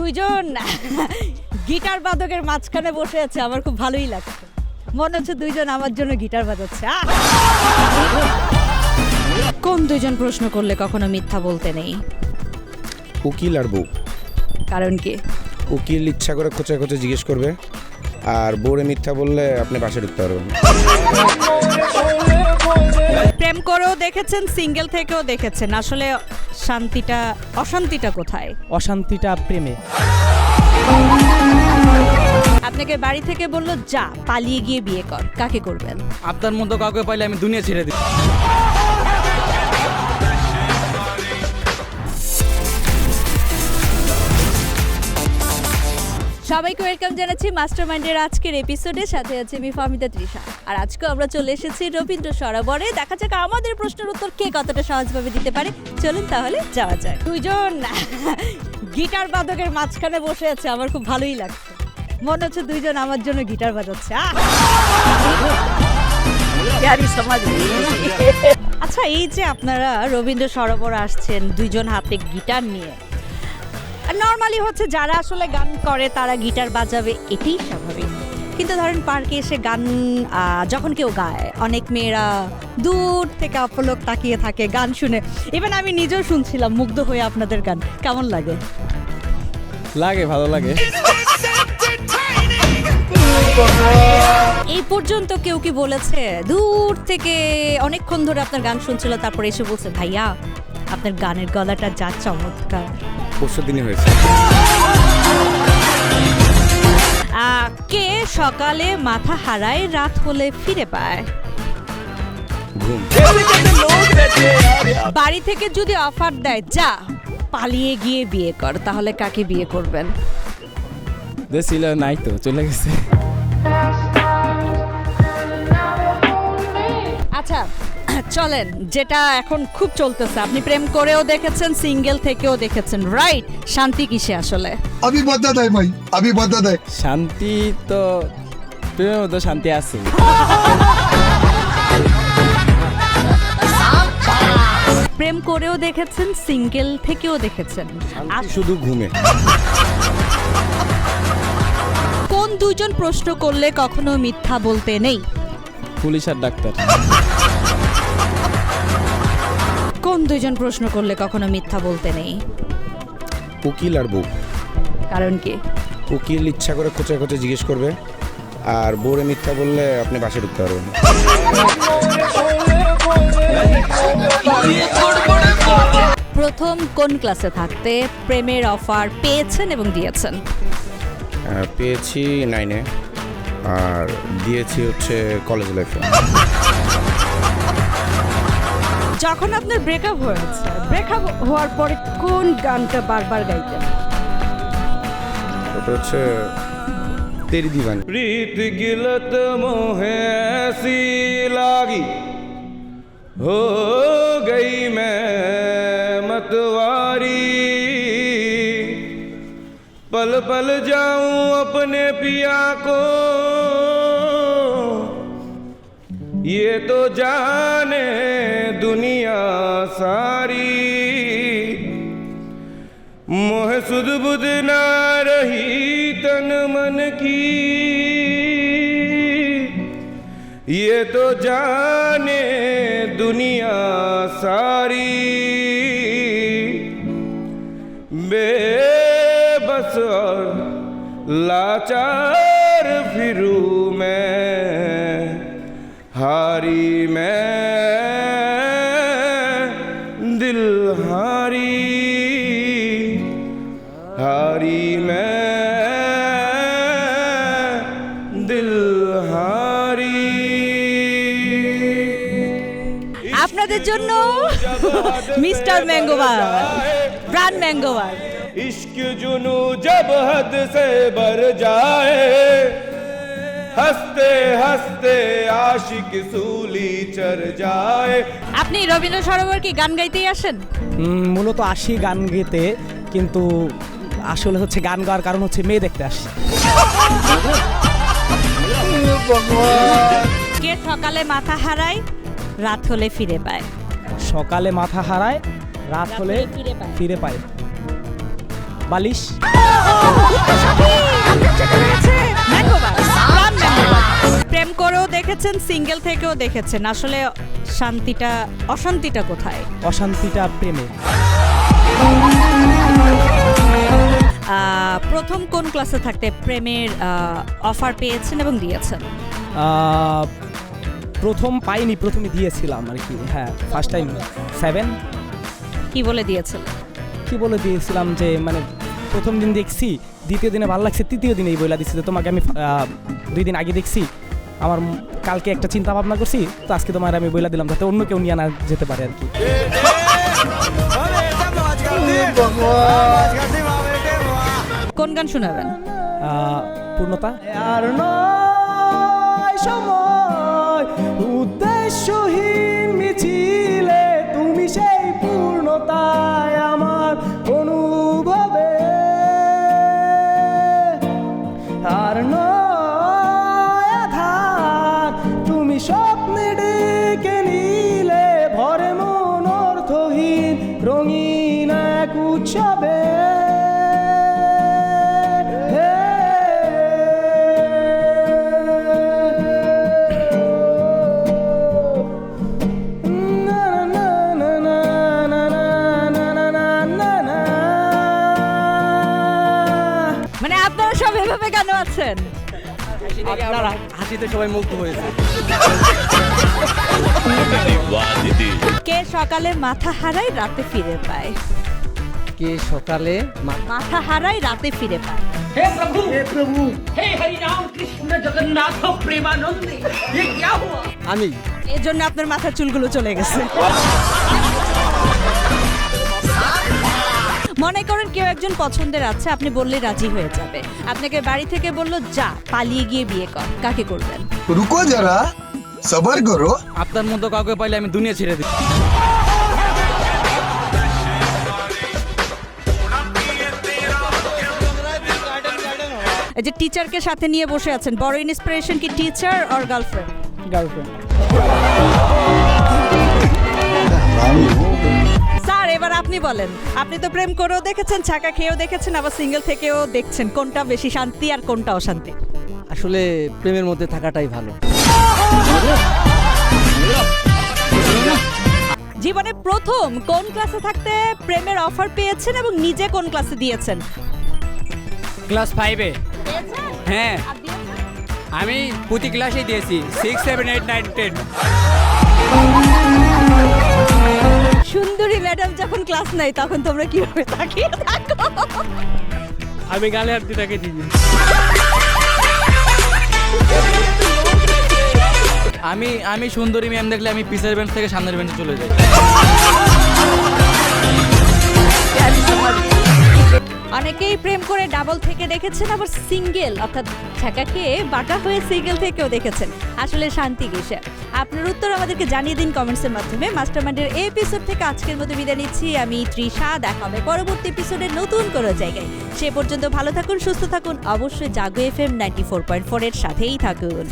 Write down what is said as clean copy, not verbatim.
দুইজন গিটার বাদকের মাঝখানে বসে আছে, আমার খুব ভালোই লাগছে। মনে হচ্ছে দুইজন আমার জন্য গিটার বাজাচ্ছে। কোন দুইজন প্রশ্ন করলে কখনো মিথ্যা বলতে নেই? উকিল আর বউ। কারণ কি? উকিল ইচ্ছা করে খোঁচা খোঁচা জিজ্ঞেস করবে, আর বউরে মিথ্যা বললে আপনি বাসে ঢুকতে পারবেন। প্রেম করেও দেখেছেন, সিঙ্গেল থেকেও দেখেছেন, আসলে অশান্তিটা কোথায়? অশান্তিটা প্রেমে। আপনাকে বাড়ি থেকে বললো যা পালিয়ে গিয়ে বিয়ে কর, কাকে করবেন? আপনার মতো কাউকে পাইলে আমি দুনিয়া ছেড়ে দিই। সবাইকে ওয়েলকাম জানাচ্ছি মাস্টারমাইন্ডের আজকের এপিসোডে। সাথে আছে আমি ফাহমিদা তৃষা। আর আজকে আমরা চলে এসেছি রবীন্দ্র সরোবরে। দেখা যাক আমাদের প্রশ্নের উত্তর কে কতটা সহজভাবে দিতে পারে। চলুন তাহলে যাওয়া যায়। দুইজন গিটার বাদকের মাঝখানে বসে আছে, আমার খুব ভালোই লাগছে। মনে হচ্ছে দুইজন আমার জন্য গিটার বাজাচ্ছে। আচ্ছা, এই যে আপনারা রবীন্দ্র সরোবর আসছেন দুইজন হাতে গিটার নিয়ে, নর্মালি হচ্ছে যারা আসলে গান করে তারা গিটার বাজাবে, এটাই স্বাভাবিক। কিন্তু ধরেন পার্কে এসে গান যখন কেউ গায়, অনেক মেয়েরা দূর থেকে অপলক তাকিয়ে থাকে গান শুনে। ইভেন আমি নিজেও শুনছিলাম মুগ্ধ হয়ে আপনাদের গান। কেমন লাগে? ভালো লাগে। এই পর্যন্ত কেউ কি বলেছে দূর থেকে অনেকক্ষণ ধরে আপনার গান শুনছিল, তারপরে এসে বলছে ভাইয়া আপনার গানের গলাটা যা চমৎকার? পরশু দিনই হয়েছে। কে সকালে মাথা হারায় রাত হলে ফিরে পায়? ঘুম। বাড়ি থেকে যদি অফার দেয় যা পালিয়ে গিয়ে বিয়ে কর, তাহলে কাকে বিয়ে করবেন? ছিল নাই তো, চলে গেছে। আচ্ছা চলেন, যেটা এখন খুব চলতেছে, আপনি প্রেম করেও দেখেছেন, সিঙ্গেল থেকেও দেখেছেন, রাইট? শান্তি কিসে আসলে? अभी बता दे भाई, अभी बता दे। শান্তি তো প্রেমের মধ্যে শান্তি আছে। প্রেম করেও দেখেছেন, সিঙ্গেল থেকেও দেখেছেন, শুধু ঘুমে। কোন দুইজন প্রশ্ন করলে কখনো মিথ্যা বলতে নেই? পুলিশ আর ডাক্তার। কোন দুইজন প্রশ্ন করলে কখনো মিথ্যা বলতে নেই? উকিল আর বউ। কারণ কি? উকিল ইচ্ছা করে খোঁচা খোঁচা জিজ্ঞেস করবে, আর বউরে মিথ্যা বললে আপনি বাসে ঢুকতে পারবেন। প্রথম কোন ক্লাসে থাকতে প্রেমের অফার পেয়েছেন এবং দিয়েছেন? পেয়েছি 9-এ, আর দিয়েছি হচ্ছে কলেজ লাইফে। যখন আপনার ব্রেকআপ হয়েছে, ব্রেকআপ হওয়ার পরে কোন গানটা বারবার গাইতেন? ওটা হচ্ছে তেরি দিওয়ানি। प्रीत गिलत मोहे ऐसी लागी हो गई मैं मतवारी पल पल जाऊं अपने पिया को ये तो जाने दुनिया सारी मोह सुध बुध ना रही तन मन की ये तो जाने दुनिया सारी बेबस और लाचार फिरूं मैं हारी मैं दिल हारी हारी मैं दिल हारी। আপনাদের জন্য মিস্টার ম্যাঙ্গোবার, ব্রান্ড ম্যাঙ্গোবার। इश्क जुनू जब हद से भर जाए हंसते हंसते आशिक सूली चढ़ जाए। আপনি রবীন্দ্র সরোবর কি গান গাইতেই আসেন? মূলত আসি গান গেতে, কিন্তু আসলে হচ্ছে গান গাওয়ার কারণ হচ্ছে মেয়ে দেখতে আসি। কে সকালে মাথা হারায় রাত হলে ফিরে পায়? সকালে মাথা হারায়, রাত হলে ফিরে পায়। বালিশ। প্রেম করেও দেখেছেন, সিঙ্গেল থেকেও দেখেছেন, আসলে অশান্তিটা কোথায়? অশান্তিটা প্রেমে। প্রথম কোন ক্লাসে থাকতে প্রেমের অফার পেয়েছেন এবং দিয়েছেন? প্রথম পাইনি, প্রথমে দিয়েছিলাম আর কি। হ্যাঁ, ফার্স্ট টাইম 7। কি বলে দিয়েছেন? কি বলে দিয়েছিলাম যে মানে প্রথম দিন দেখছি, দ্বিতীয় দিনে ভালো লাগছে, তৃতীয় দিনেই বলে দিচ্ছি যে তোমাকে আমি 2 দিন আগে দেখছি, আমার কালকে একটা চিন্তা ভাবনা করছি, তো আজকে তোমার আমি বলে দিলাম যাতে অন্য কেউ নিয়ে না যেতে পারে আর কি। কোন গান শোনাবেন? পূর্ণতা। আর নয় সময় উদ্দেশ্যহীন মিছিলে, তুমি সেই পূর্ণতায় আমার অনুভবে। আর নয় আধার, তুমি স্বপ্নে ডেকে নিলে, ভরে মন অর্থহীন রঙিন এক উৎসবে। মানে আপনারা সব এভাবে কেন আছেন? আপনারা হাসিতে সবাই মুগ্ধ হয়েছে। কে সকালে মাথা হারায় রাতে ফিরে পায়? কে সকালে মাথা হারায় রাতে ফিরে পায়? हे हरि राम कृष्ण जगन्नाथ प्रेमानंदी ये क्या हुआ? আমি। এর জন্য আপনার মাথার চুলগুলো চলে গেছে। মনে করেন কেউ একজন পছন্দের আছে, আপনি বললে রাজি হয়ে যাবে, আপনাকে বাড়ি থেকে বললো যা পালিয়ে গিয়ে বিয়ে কর, কাকে করবেন? रुको जरा सबर करो। আপনার মতো কাউকে পাইলে আমি দুনিয়া ছেড়ে দিই। এই যে টিচারকে সাথে নিয়ে বসে আছেন, বড় ইন্সপিরেশন কি teacher or girlfriend? Girlfriend. Sir এবার আপনি বলেন, আপনি তো প্রেম করেও দেখেছেন, ছাকা খেয়েও দেখেছেন, আবার সিঙ্গেল থেকেও দেখছেন, কোনটা বেশি শান্তি আর কোনটা অশান্তি? আসলে প্রেমের মধ্যে থাকাটাই ভালো। জীবনে প্রথম কোন ক্লাসে থাকতে প্রেমের অফার পেয়েছেন এবং নিজে কোন ক্লাসে দিয়েছেন? ক্লাস 5-এ। হ্যাঁ, আমি প্রতি ক্লাসেই দিয়েছি, 6, 7, 8, 9, 10। সুন্দরী ম্যাডাম যখন ক্লাস নেয় তখন তোমরা কিভাবে তাকিয়ে থাকো? আমি গালে হাত দিয়ে তাকে দিই। আমি সুন্দরী ম্যাম দেখলে আমি পিছের বেঞ্চ থেকে সামনের বেঞ্চে চলে যাই। অনেকেই প্রেম করে ডাবল থেকে দেখেছেন, আবার সিঙ্গেল অর্থাৎ ছাকাকে বাটা হয়ে সিঙ্গেল থেকেও দেখেছেন। আসলে শান্তি কিসে? আপনার উত্তর আমাদেরকে জানিয়ে দিন কমেন্টসের মাধ্যমে। মাস্টারমাইন্ডের এই এপিসোড থেকে আজকের মতো বিদায় নিচ্ছি আমি তৃষা। দেখা হবে পরবর্তী এপিসোডে নতুন কোনো জায়গায়। সে পর্যন্ত ভালো থাকুন, সুস্থ থাকুন, অবশ্যই জাগো FM 94.4 এর সাথেই থাকুন।